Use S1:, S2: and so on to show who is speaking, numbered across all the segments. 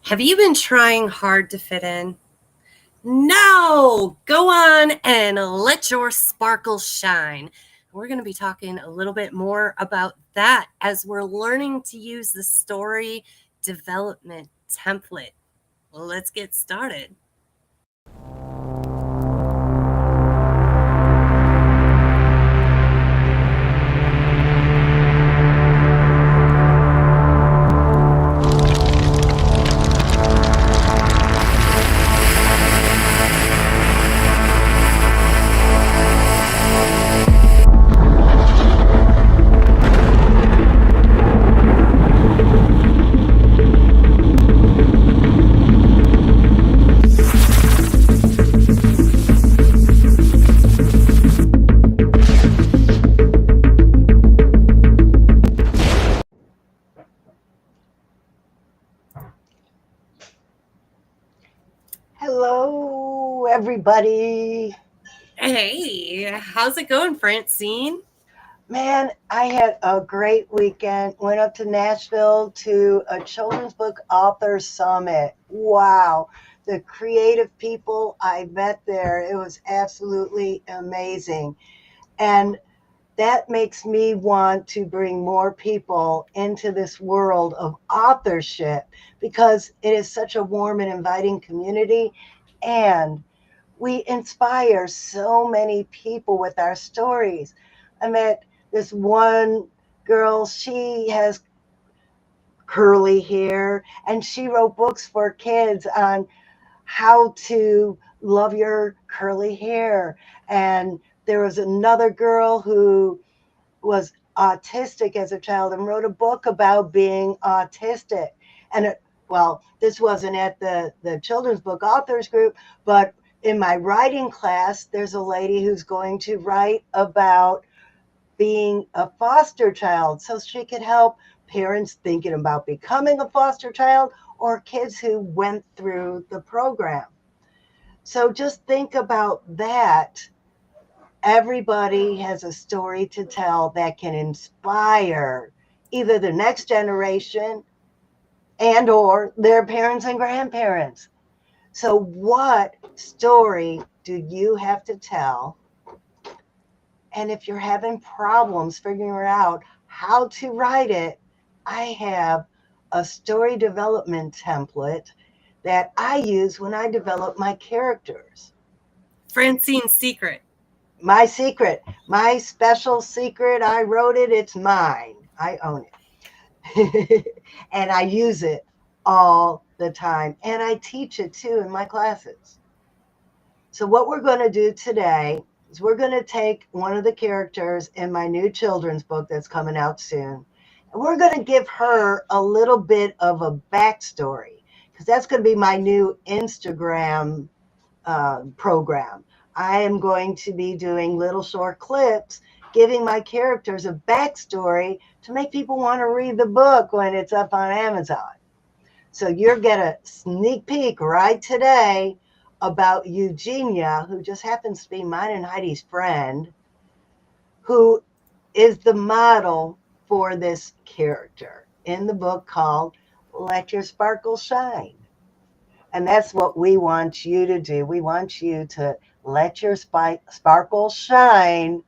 S1: Have you been trying hard to fit in? No! Go on and let your sparkle shine. We're going to be talking a little bit more about that as we're learning to use the story development template. Let's get started.
S2: Hello, everybody.
S1: Hey, how's it going, Francine?
S2: Man, I had a great weekend. Went up to Nashville to a children's book author summit. Wow. The creative people I met there, it was absolutely amazing. And that makes me want to bring more people into this world of authorship because it is such a warm and inviting community. And we inspire so many people with our stories. I met this one girl, she has curly hair, and she wrote books for kids on how to love your curly hair. And there was another girl who was autistic as a child and wrote a book about being autistic. And this wasn't at the children's book authors group, but in my writing class, there's a lady who's going to write about being a foster child so she could help parents thinking about becoming a foster child or kids who went through the program. So just think about that. Everybody has a story to tell that can inspire either the next generation and or their parents and grandparents. So what story do you have to tell? And if you're having problems figuring out how to write it, I have a story development template that I use when I develop my characters.
S1: Francine's secret.
S2: My secret, my special secret. I wrote it. It's mine. I own it. And I use it all the time. And I teach it too in my classes. So, what we're going to do today is we're going to take one of the characters in my new children's book that's coming out soon. And we're going to give her a little bit of a backstory because that's going to be my new Instagram program. I am going to be doing little short clips giving my characters a backstory to make people want to read the book when it's up on Amazon. So you'll get a sneak peek right today about Eugenia, who just happens to be mine and Heidi's friend, who is the model for this character in the book called Let Your Sparkle Shine. And that's what we want you to do. We want you to let your sparkle shine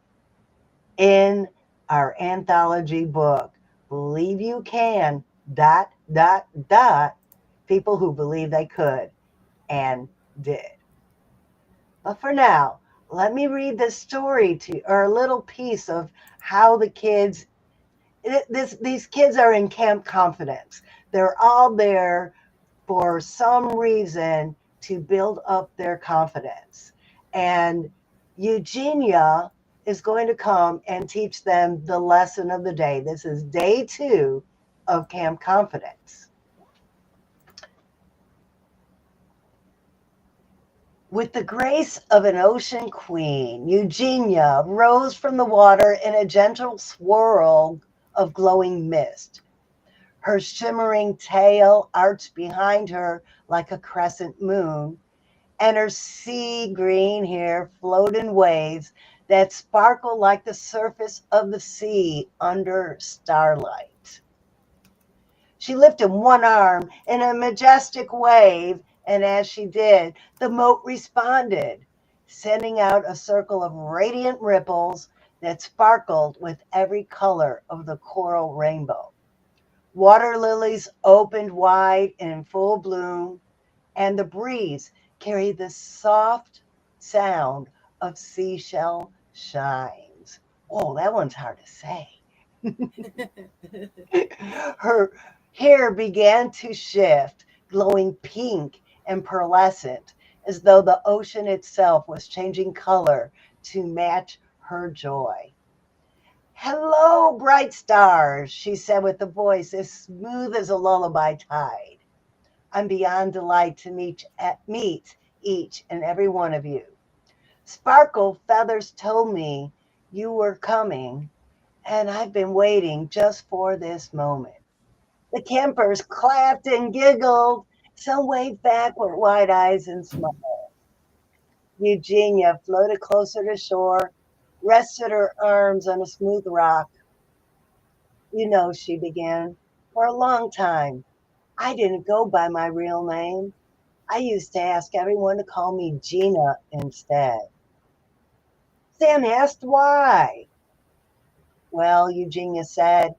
S2: in our anthology book. Believe you can, dot, dot, dot. People who believe they could and did. But for now, let me read this story to you, or a little piece of how the kids, these kids are in Camp Confidence. They're all there for some reason to build up their confidence. And Eugenia is going to come and teach them the lesson of the day. This is day 2 of Camp Confidence. With the grace of an ocean queen, Eugenia rose from the water in a gentle swirl of glowing mist. Her shimmering tail arched behind her like a crescent moon, and her sea green hair flowed in waves that sparkle like the surface of the sea under starlight. She lifted one arm in a majestic wave, and as she did, the moat responded, sending out a circle of radiant ripples that sparkled with every color of the coral rainbow. Water lilies opened wide in full bloom, and the breeze carried the soft sound of seashell shines. Oh, that one's hard to say. Her hair began to shift, glowing pink and pearlescent, as though the ocean itself was changing color to match her joy. Hello, bright stars, she said with a voice as smooth as a lullaby tide. I'm beyond delight to meet each and every one of you. Sparkle Feathers told me you were coming, and I've been waiting just for this moment. The campers clapped and giggled. Some waved back with wide eyes and smiled. Eugenia floated closer to shore, rested her arms on a smooth rock. You know, she began, for a long time, I didn't go by my real name. I used to ask everyone to call me Gina instead. Sam asked why. Well, Eugenia said,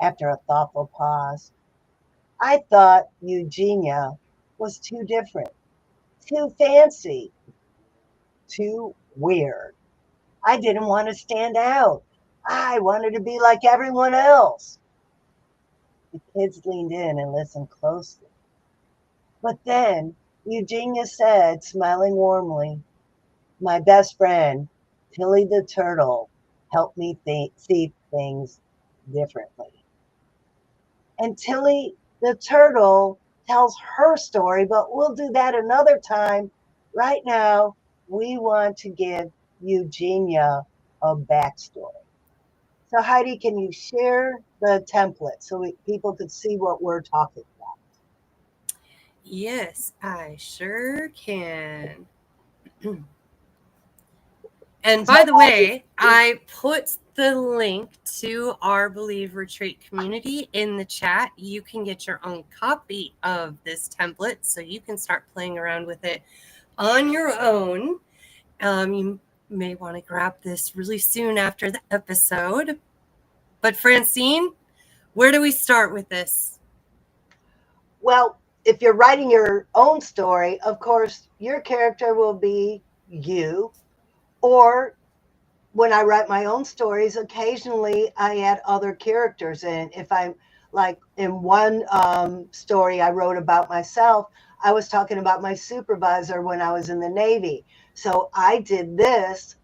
S2: after a thoughtful pause, I thought Eugenia was too different, too fancy, too weird. I didn't want to stand out. I wanted to be like everyone else. The kids leaned in and listened closely. But then Eugenia said, smiling warmly, my best friend, Tilly the turtle, helped me see things differently. And Tilly the turtle tells her story, but we'll do that another time. Right now, we want to give Eugenia a backstory. So Heidi, can you share the template so people could see what we're talking about?
S1: Yes, I sure can. And
S2: So
S1: by the
S2: Heidi,
S1: way, I put the link to our Believe Retreat community in the chat. You can get your own copy of this template so you can start playing around with it on your own. You may want to grab this really soon after the episode. But Francine, where do we start with this?
S2: well, if you're writing your own story, of course, your character will be you. Or when I write my own stories, occasionally I add other characters in. If I'm like in one story I wrote about myself, I was talking about my supervisor when I was in the Navy. So I did this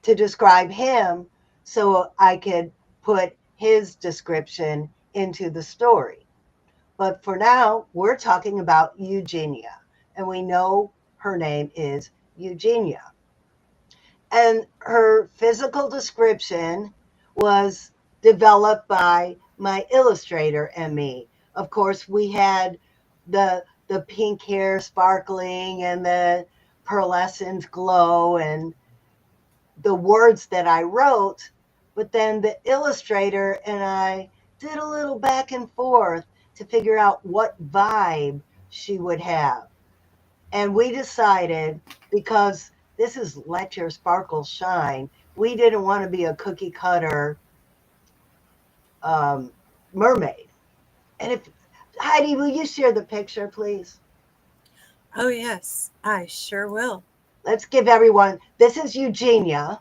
S2: to describe him so I could put his description into the story. But for now, we're talking about Eugenia, and we know her name is Eugenia. And her physical description was developed by my illustrator and me. Of course, we had the pink hair sparkling and the pearlescent glow and the words that I wrote, but then the illustrator and I did a little back and forth to figure out what vibe she would have. And we decided, because this is Let Your Sparkle Shine, we didn't want to be a cookie cutter mermaid. And if Heidi, will you share the picture, please?
S1: Oh, yes, I sure will.
S2: Let's give everyone, this is Eugenia,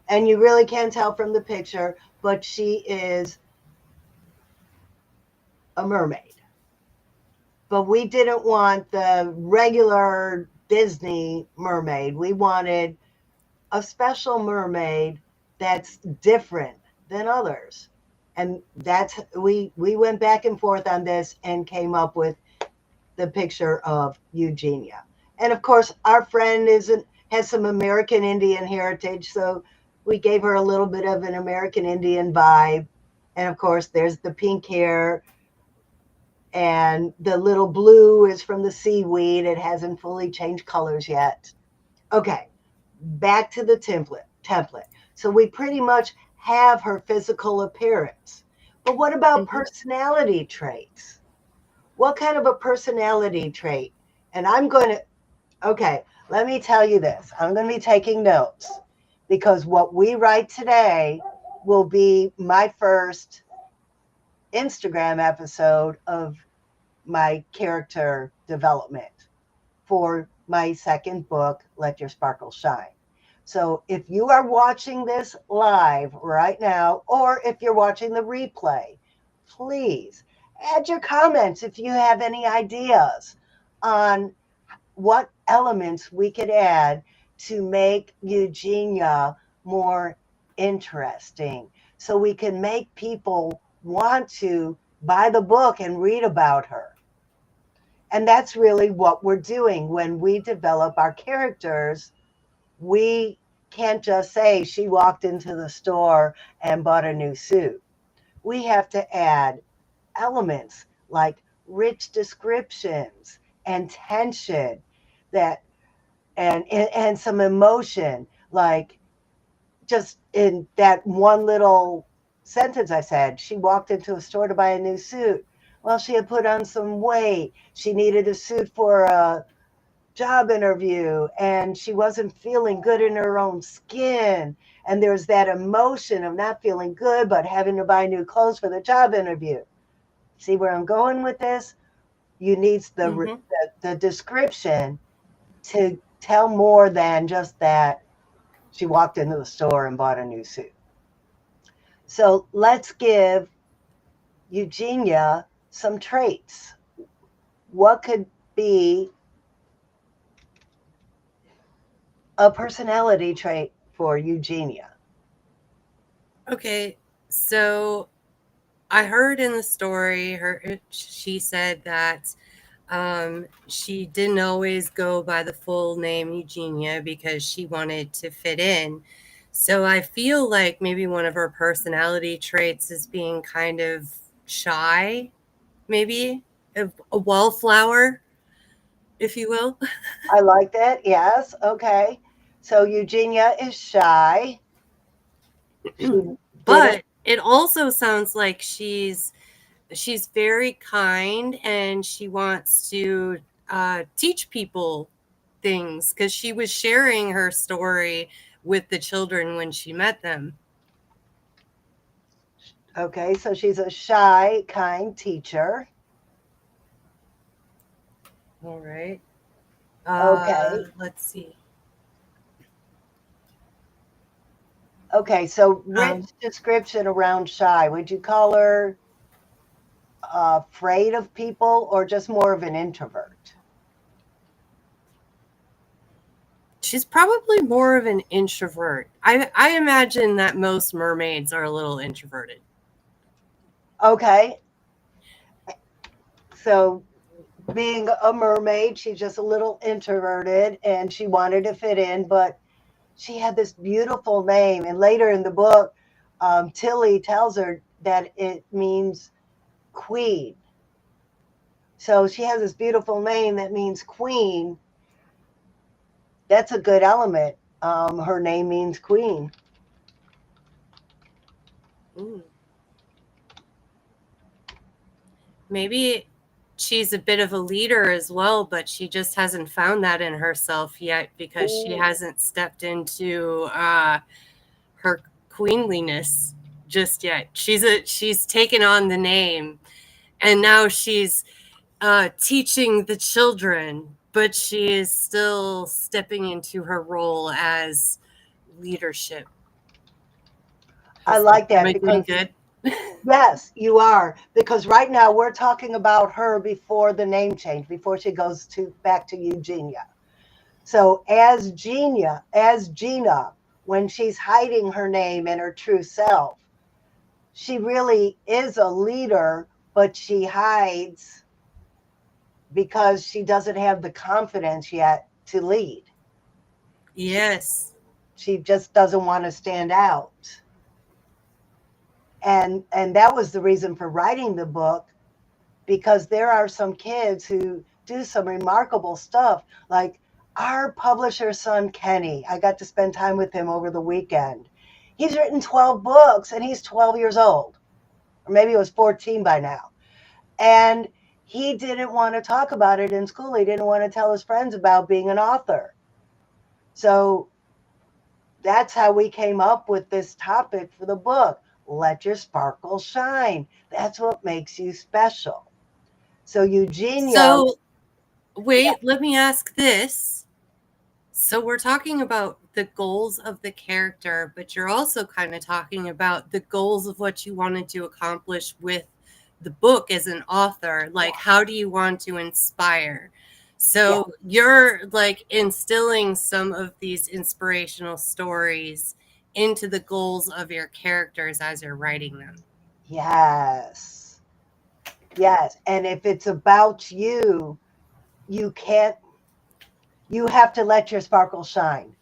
S2: and you really can't tell from the picture, but she is a mermaid. But we didn't want the regular Disney mermaid. We wanted a special mermaid that's different than others. And that's we went back and forth on this and came up with the picture of Eugenia. And of course, our friend has some American Indian heritage, so we gave her a little bit of an American Indian vibe. And of course, there's the pink hair, and the little blue is from the seaweed. It hasn't fully changed colors yet. Okay, back to the template. So we pretty much have her physical appearance. But what about
S1: Mhm.
S2: personality traits? what kind of a personality trait? And I'm going to, okay, let me tell you this. I'm going to be taking notes because what we write today will be my first Instagram episode of my character development for my second book, Let Your Sparkle Shine. So if you are watching this live right now, or if you're watching the replay, please add your comments if you have any ideas on what elements we could add to make Eugenia more interesting so we can make people want to buy the book and read about her. And that's really what we're doing when we develop our characters. We can't just say she walked into the store and bought a new suit. We have to add elements like rich descriptions and tension that and some emotion, like just in that one little sentence I said, she walked into a store to buy a new suit. Well, she had put on some weight. She needed a suit for a job interview and she wasn't feeling good in her own skin. And there's that emotion of not feeling good, but having to buy new clothes for the job interview. See where I'm going with this? You need the description to tell more than just that she walked into the store and bought a new suit. So let's give Eugenia some traits. What could be a personality trait for Eugenia?
S1: Okay, so I heard in the story, she said that she didn't always go by the full name Eugenia because she wanted to fit in. So I feel like maybe one of her personality traits is being kind of shy, maybe a wallflower, if you will.
S2: I like that. Yes. Okay. So Eugenia is shy.
S1: But it also sounds like she's very kind and she wants to teach people things because she was sharing her story with the children when she met them.
S2: Okay, so she's a shy, kind teacher.
S1: All right.
S2: Okay.
S1: Let's see.
S2: Okay, so rich description around shy. Would you call her afraid of people or just more of an introvert?
S1: She's probably more of an introvert. I imagine that most mermaids are a little introverted.
S2: Okay. So being a mermaid, she's just a little introverted and she wanted to fit in, but she had this beautiful name. And later in the book, Tilly tells her that it means queen. So she has this beautiful name that means queen. That's a good element. Her name means queen.
S1: Maybe she's a bit of a leader as well, but she just hasn't found that in herself yet because she hasn't stepped into her queenliness just yet. She's taken on the name, and now she's teaching the children, but she is still stepping into her role as leadership.
S2: I like that.
S1: Am I doing good?
S2: Yes, you are. Because right now we're talking about her before the name change, before she goes back to Eugenia. So as Gina, when she's hiding her name and her true self, she really is a leader, but she hides because she doesn't have the confidence yet to lead.
S1: Yes.
S2: She just doesn't want to stand out. And that was the reason for writing the book, because there are some kids who do some remarkable stuff. Like our publisher's son, Kenny, I got to spend time with him over the weekend. He's written 12 books and he's 12 years old, or maybe he was 14 by now. And he didn't want to talk about it in school. He didn't want to tell his friends about being an author. So that's how we came up with this topic for the book. Let your sparkle shine. That's what makes you special. So Eugenia,
S1: So, wait, let me ask this. So, we're talking about the goals of the character, but you're also kind of talking about the goals of what you wanted to accomplish with the book as an author. Like, how do you want to inspire? So, you're like instilling some of these inspirational stories into the goals of your characters as you're writing them.
S2: yes, yes. And if it's about you, you can't, you have to let your sparkle shine.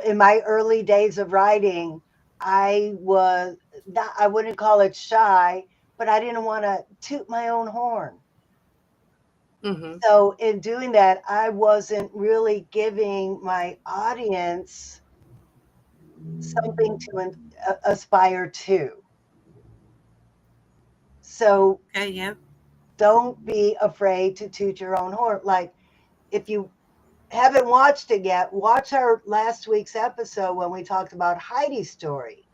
S2: In my early days of writing, I was not, I wouldn't call it shy, but I didn't want to toot my own horn.
S1: Mm-hmm.
S2: So in doing that, I wasn't really giving my audience something to aspire to. So
S1: Okay, yeah.
S2: don't be afraid to toot your own horn. Like if you haven't watched it yet, watch our last week's episode when we talked about Heidi's story.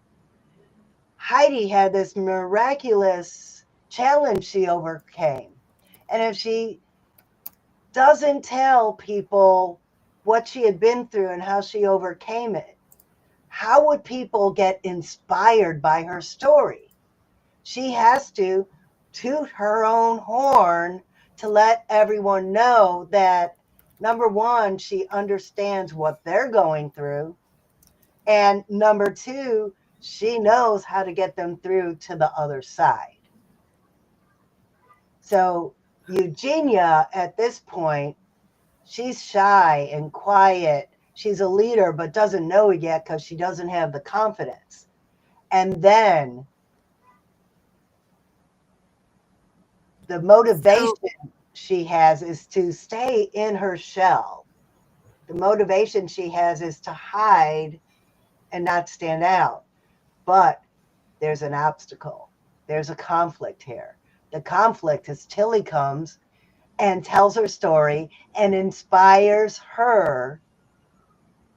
S2: Heidi had this miraculous challenge she overcame. And if she doesn't tell people what she had been through and how she overcame it, how would people get inspired by her story? She has to toot her own horn to let everyone know that, number one, she understands what they're going through. And number two, she knows how to get them through to the other side. So Eugenia, at this point, she's shy and quiet. She's a leader, but doesn't know it yet because she doesn't have the confidence. And then the motivation
S1: So,
S2: she has is to stay in her shell. The motivation she has is to hide and not stand out. But there's an obstacle. There's a conflict here. The conflict is Tilly comes and tells her story and inspires her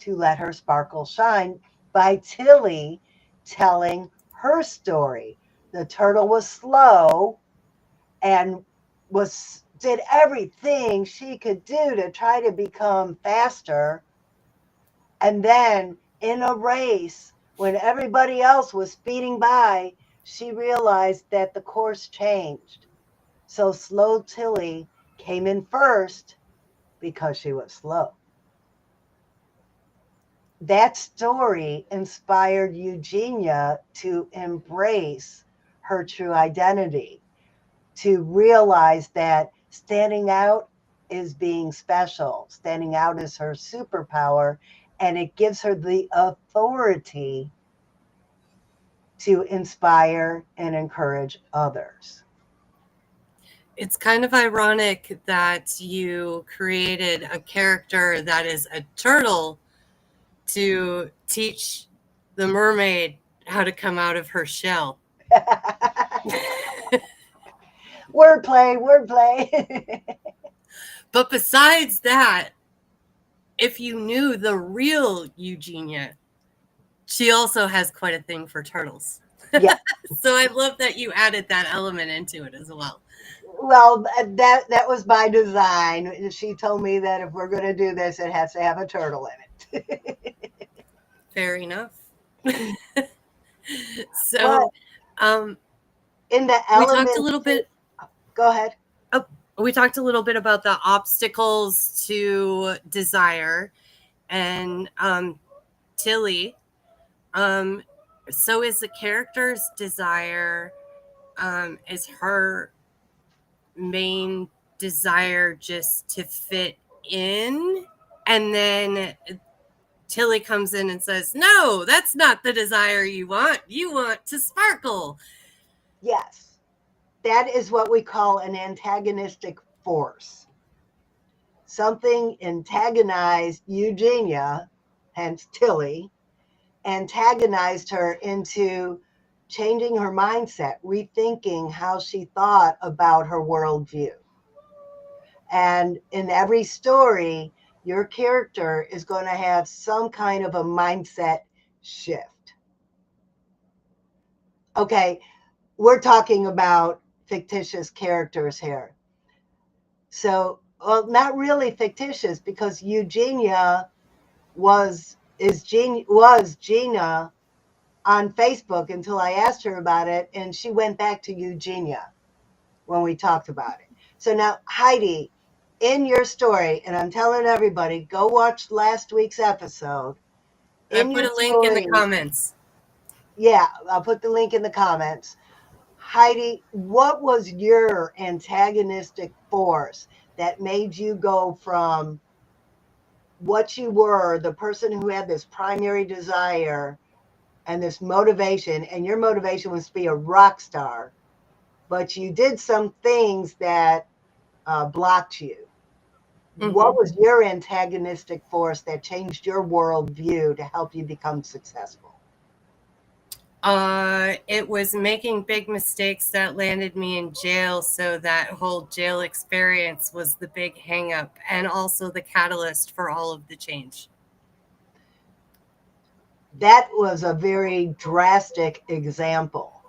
S2: to let her sparkle shine by Tilly telling her story. The turtle was slow and was did everything she could do to try to become faster. And then in a race, when everybody else was speeding by, she realized that the course changed. So slow Tilly came in first because she was slow. That story inspired Eugenia to embrace her true identity, to realize that standing out is being special, standing out is her superpower, and it gives her the authority to inspire and encourage others.
S1: it's kind of ironic that you created a character that is a turtle to teach the mermaid how to come out of her shell.
S2: Wordplay, wordplay.
S1: But besides that, if you knew the real Eugenia, she also has quite a thing for turtles.
S2: Yeah.
S1: So I love that you added that element into it as well.
S2: Well, that was by design. She told me that if we're going to do this, it has to have a turtle in it.
S1: Fair enough.
S2: But
S1: So um,
S2: in the
S1: we talked a
S2: elements,
S1: little bit.
S2: go ahead.
S1: Oh, we talked a little bit about the obstacles to desire, and Tilly. Um, so is the character's desire, is her main desire just to fit in? And then Tilly comes in and says, no, that's not the desire you want. You want to sparkle.
S2: Yes, that is what we call an antagonistic force. Something antagonized Eugenia, hence Tilly, antagonized her into changing her mindset, rethinking how she thought about her worldview. And in every story, your character is going to have some kind of a mindset shift. Okay, we're talking about fictitious characters here. So, well, not really fictitious, because Eugenia was Gina on Facebook until I asked her about it, and she went back to Eugenia when we talked about it. So now, Heidi, in your story, and I'm telling everybody, go watch last week's episode.
S1: I
S2: In
S1: put
S2: your
S1: a link in the
S2: story,
S1: comments.
S2: yeah, I'll put the link in the comments. Heidi, what was your antagonistic force that made you go from what you were, the person who had this primary desire and this motivation, and your motivation was to be a rock star, but you did some things that blocked you? What was your antagonistic force that changed your worldview to help you become successful?
S1: It was making big mistakes that landed me in jail. So that whole jail experience was the big hang up and also the catalyst for all of the change.
S2: That was a very drastic example.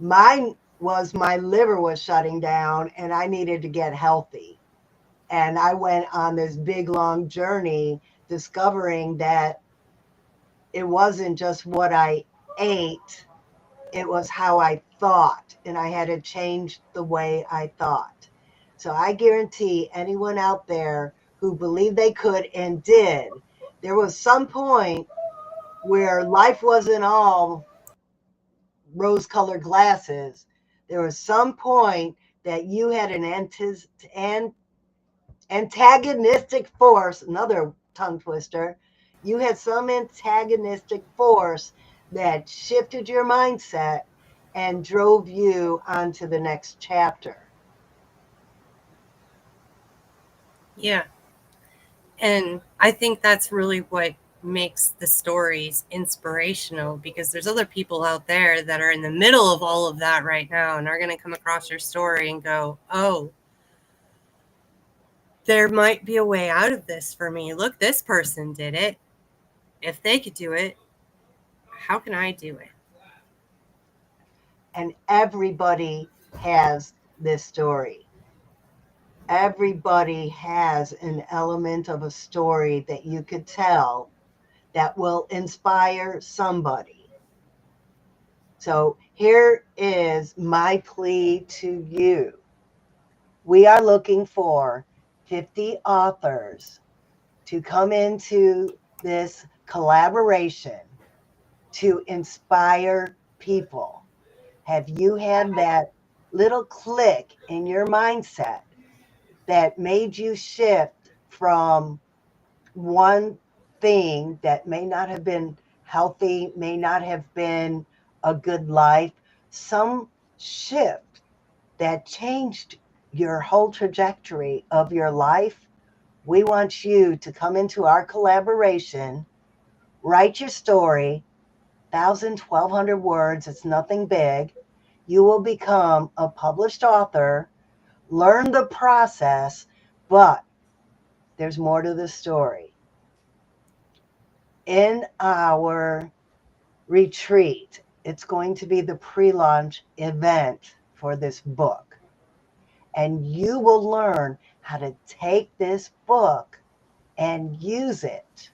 S2: Mine was my liver was shutting down and I needed to get healthy. And I went on this big, long journey discovering that it wasn't just what I ate, it was how I thought. And I had to change the way I thought. So I guarantee anyone out there who believed they could and did, there was some point where life wasn't all rose-colored glasses. There was some point that you had an antagonistic force, another tongue twister. You had some antagonistic force that shifted your mindset and drove you onto the next chapter.
S1: Yeah. And I think that's really what makes the stories inspirational, because there's other people out there that are in the middle of all of that right now and are going to come across your story and go, oh, there might be a way out of this for me. Look, this person did it. If they could do it, how can I do it?
S2: And everybody has this story. Everybody has an element of a story that you could tell that will inspire somebody. So here is my plea to you. We are looking for 50 authors to come into this collaboration to inspire people. Have you had that little click in your mindset that made you shift from one thing that may not have been healthy, may not have been a good life, some shift that changed your whole trajectory of your life? We want you to come into our collaboration, write your story, 1,000, 1,200 words, it's nothing big. You will become a published author, learn the process, but there's more to the story. In our retreat, it's going to be the pre-launch event for this book. And you will learn how to take this book and use it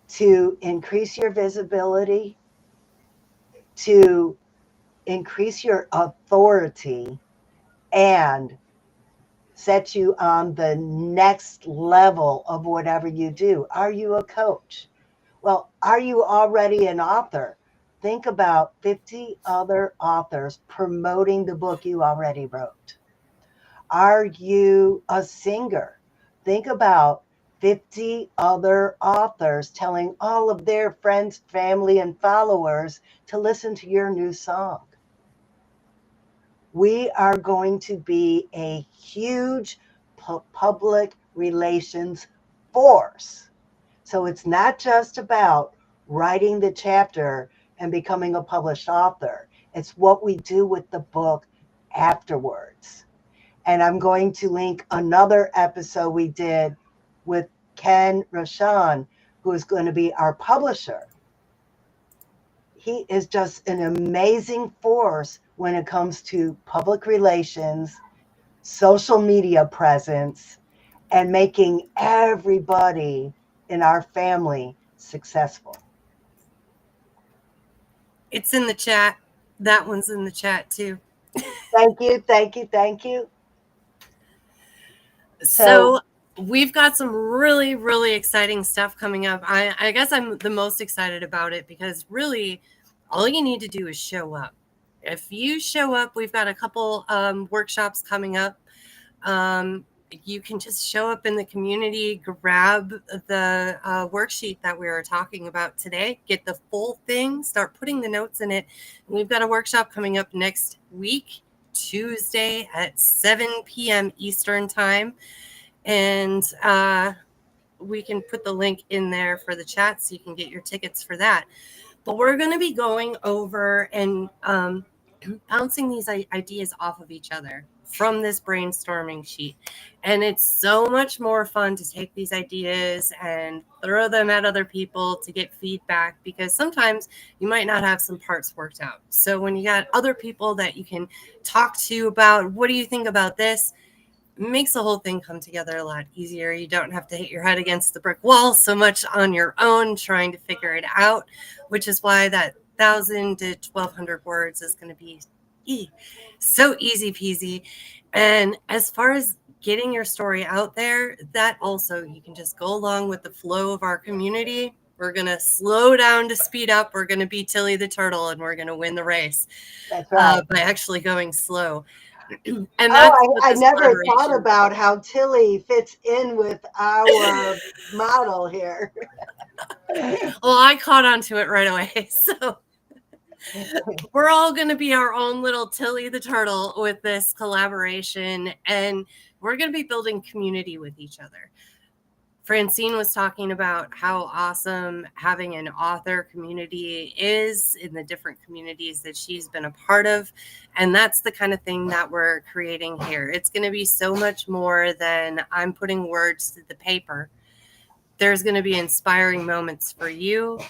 S2: to increase your visibility, to increase your authority, and set you on the next level of whatever you do. Are you a coach? Well, are you already an author? Think about 50 other authors promoting the book you already wrote. Are you a singer? Think about 50 other authors telling all of their friends, family, and followers to listen to your new song. We are going to be a huge public relations force. So it's not just about writing the chapter. and becoming a published author. It's what we do with the book afterwards. And I'm going to link another episode we did with Ken Rashan, who is going to be our publisher. He is just an amazing force when it comes to public relations, social media presence, and making everybody in our family successful.
S1: It's in the chat. That one's in the chat too.
S2: Thank you, thank you, thank you.
S1: So we've got some really, really exciting stuff coming up. I guess I'm the most excited about it because really all you need to do is show up. If you show up, we've got a couple workshops coming up. You can just show up in the community, grab the worksheet that we were talking about today, get the full thing, start putting the notes in it. We've got a workshop coming up next week, Tuesday at 7 p.m. Eastern time. And we can put the link in there for the chat so you can get your tickets for that. But we're going to be going over and bouncing these ideas off of each other from this brainstorming sheet. And it's so much more fun to take these ideas and throw them at other people to get feedback, because sometimes you might not have some parts worked out. So when you got other people that you can talk to about, what do you think about this? It makes the whole thing come together a lot easier. You don't have to hit your head against the brick wall so much on your own trying to figure it out, which is why that 1,000 to 1,200 words is going to be so easy peasy. And as far as getting your story out there, that also you can just go along with the flow of our community. We're going to slow down to speed up. We're going to be Tilly the Turtle, and we're going to win the race.
S2: That's right.
S1: By actually going slow.
S2: And I never thought about how Tilly fits in with our model here.
S1: Well, I caught on to it right away. So we're all going to be our own little Tilly the Turtle with this collaboration, and we're going to be building community with each other. Francine was talking about how awesome having an author community is in the different communities that she's been a part of. And that's the kind of thing that we're creating here. It's going to be so much more than I'm putting words to the paper. There's going to be inspiring moments for you.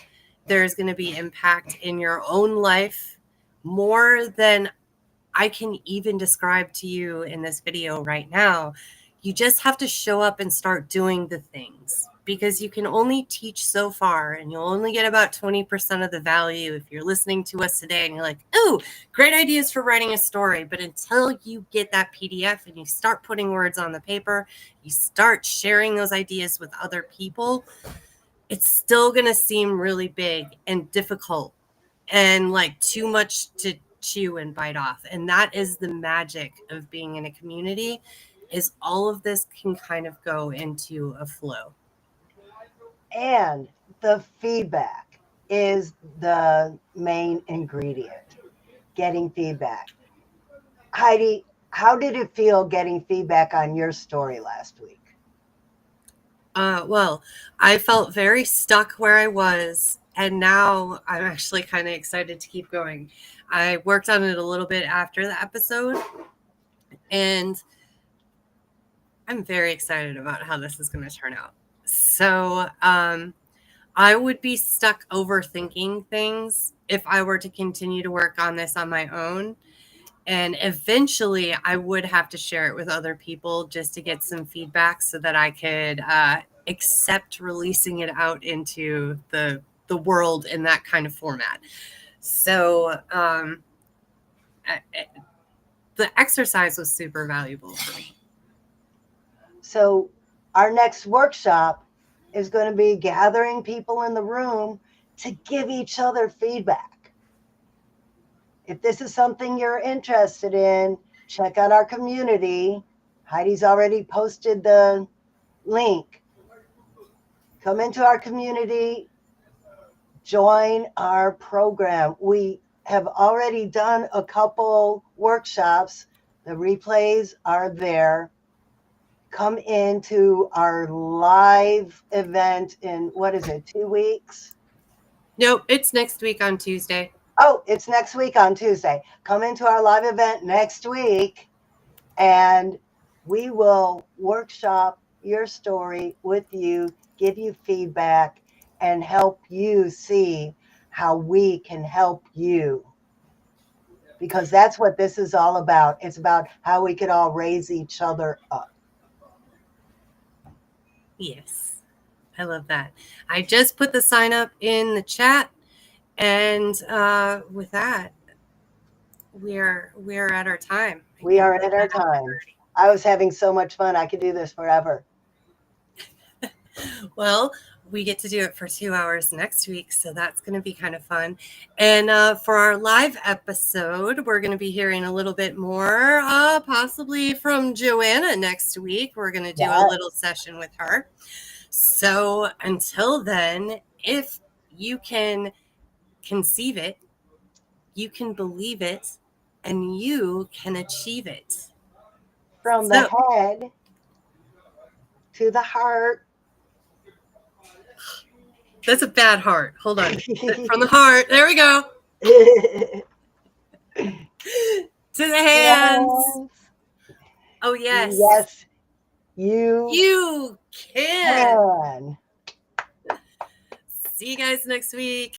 S1: There's going to be impact in your own life, more than I can even describe to you in this video right now. You just have to show up and start doing the things, because you can only teach so far, and you'll only get about 20% of the value if you're listening to us today and you're like, oh, great ideas for writing a story. But until you get that PDF and you start putting words on the paper, you start sharing those ideas with other people, it's still going to seem really big and difficult and like too much to chew and bite off. And that is the magic of being in a community, is all of this can kind of go into a flow.
S2: And the feedback is the main ingredient, getting feedback. Heidi, how did it feel getting feedback on your story last week?
S1: Well, I felt very stuck where I was, and now I'm actually kind of excited to keep going. I worked on it a little bit after the episode, and I'm very excited about how this is going to turn out. So I would be stuck overthinking things if I were to continue to work on this on my own. And eventually I would have to share it with other people just to get some feedback so that I could accept releasing it out into the world in that kind of format. So the exercise was super valuable for me.
S2: So our next workshop is going to be gathering people in the room to give each other feedback. If this is something you're interested in, check out our community. Heidi's already posted the link. Come into our community, join our program. We have already done a couple workshops. The replays are there. Come into our live event in, 2 weeks?
S1: Nope, it's next week on Tuesday.
S2: Oh, it's next week on Tuesday. Come into our live event next week and we will workshop your story with you, give you feedback, and help you see how we can help you. Because that's what this is all about. It's about how we could all raise each other up.
S1: Yes, I love that. I just put the sign up in the chat, and with that, we're at our time.
S2: We are at our time. I was having so much fun. I could do this forever.
S1: Well, we get to do it for 2 hours next week, so that's going to be kind of fun. And for our live episode, we're going to be hearing a little bit more, possibly from Joanna next week. We're going to do a little session with her. So until then, if you can conceive it, you can believe it, and you can achieve it.
S2: From the head to the heart.
S1: That's a bad heart. Hold on. From the heart. There we go. To the hands. Yes. Oh, yes.
S2: Yes. You
S1: can. See you guys next week.